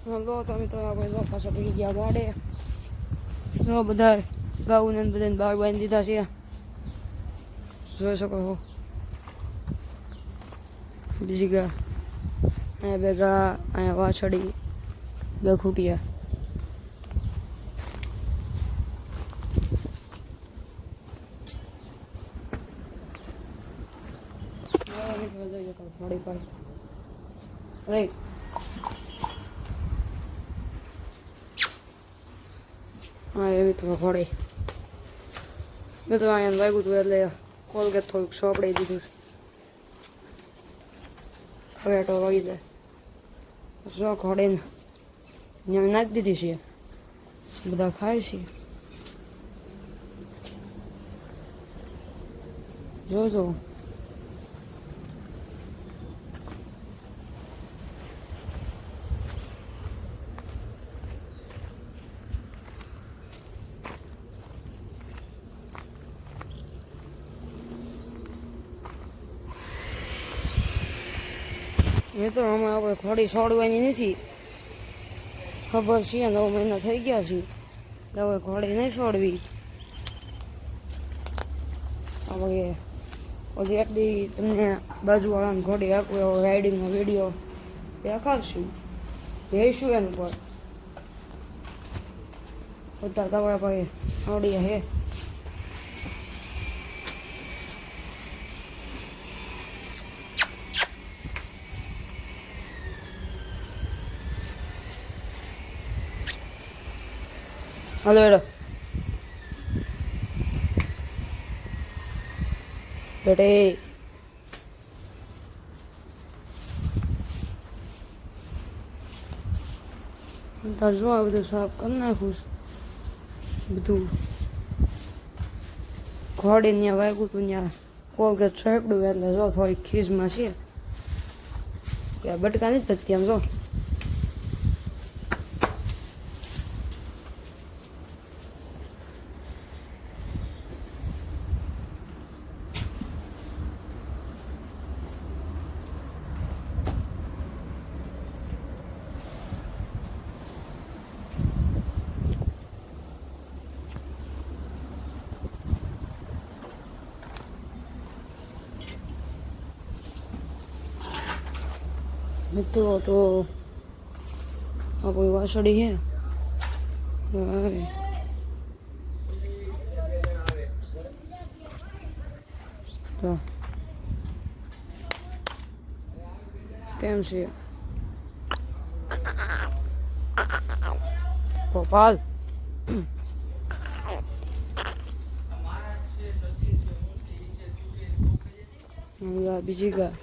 Hello તમે તો આપણે જો પાછા પડી ગયા વાડે. જો બધા ગાઉને બધાને બહાર બાંધી દીધા છે. જોઈ શકો છો. બીજી ગા અહીંયા બે ગા અહીંયા વાછડી બે ખૂટિયા. થોડી પાસે હા એવી તો ઘોડે મેં તો અહીંયા વાગ્યું હતું એટલે કોલગેટ થોડુંક સોંપડી દીધું હવે તો વાગી જાય જો ઘોડે ને નાખી દીધી છે બધા ખાય છે જોજો મેં તો હમણાં આપણે ઘોડી છોડવાની નથી ખબર છે 9 મહિના થઈ ગયા છે હવે ઘોડી નહીં છોડવી હવે ઓલી એક દી તમને બાજુવાળાને ઘોડી આપવું એવો રાઇડિંગનો વિડીયો દેખાડશું જઈશું એની પર બધા તમારા પાસે આવડી હે હાલો બેડો બેટે તાર જો આ બધું સાફ કરી નાખું બધું ઘોડે ત્યાં વાગ્યું હતું ત્યાં કોલગેટ છેપડું એટલે જો થોડીક ખીજમાં છે ત્યાં બટકા નથી થતી આમ જો મિત્રો તો આ કોઈ વાસળી હે તો કેમ છે ગોપાલ બીજી ગા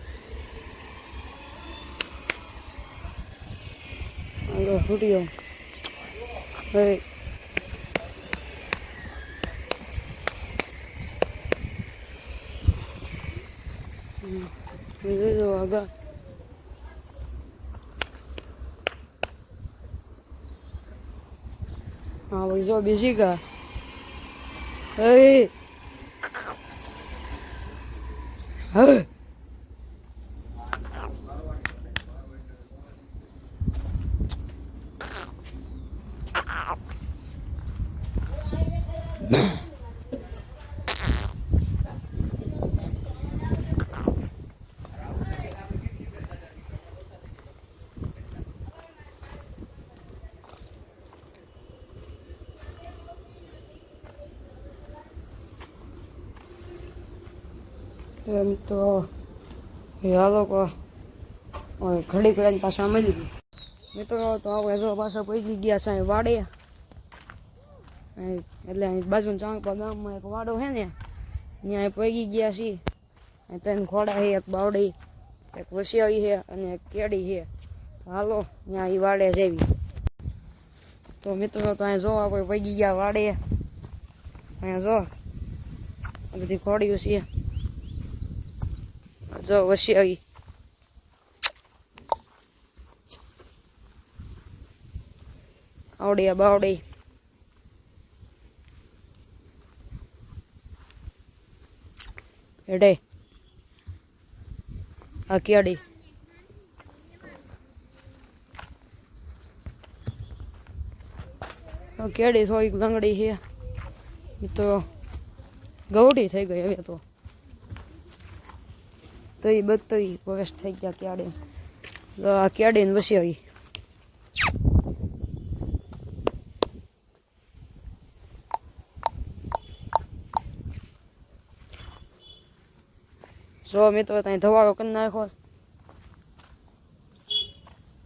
ફૂટ્યો હવે જો આગળ હા ભાઈ જો બીજી ગા હવે હવે એમ તો હાલો ઘડી કરીને પાછા મળી ગયું મિત્રો તો આપણે જો પાછા પહોંચી ગયા છે વાડે એટલે બાજુ ચાંગપા ગામમાં એક વાડો છે ને ત્યાં પહોંચી ગયા છીએ ત્રણ ઘોડા છે એક બાવડી એક વસિયાળી છે અને એક કેડી છે હાલો ત્યાં એ વાડે જેવી તો મિત્રો તો અહીંયા જો આપણે પહોંચી ગયા વાડે અહીંયા જો આ બધી ઘોડીઓ છે જો વસિયાળી આવડી બાવડી એડે આ કેડી કેડી થોડીક લંગડી છે મિત્રો, ગૌડી થઈ ગઈ હવે તો એ બધું વરસ થઈ ગયા કેડી. આ કેડીને વસી જો મિત્રો ત્યાં ધવારો કરી નાખો.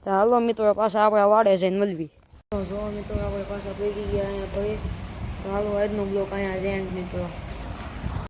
તો હાલો મિત્રો પાછા આપણે વાડે જઈને મળવી. જો મિત્રો આપણે પાછા પડી ગયા અહીંયા ઘરે. તો હાલો આજનો બ્લોક અહીંયા જ એન્ડ મિત્રો.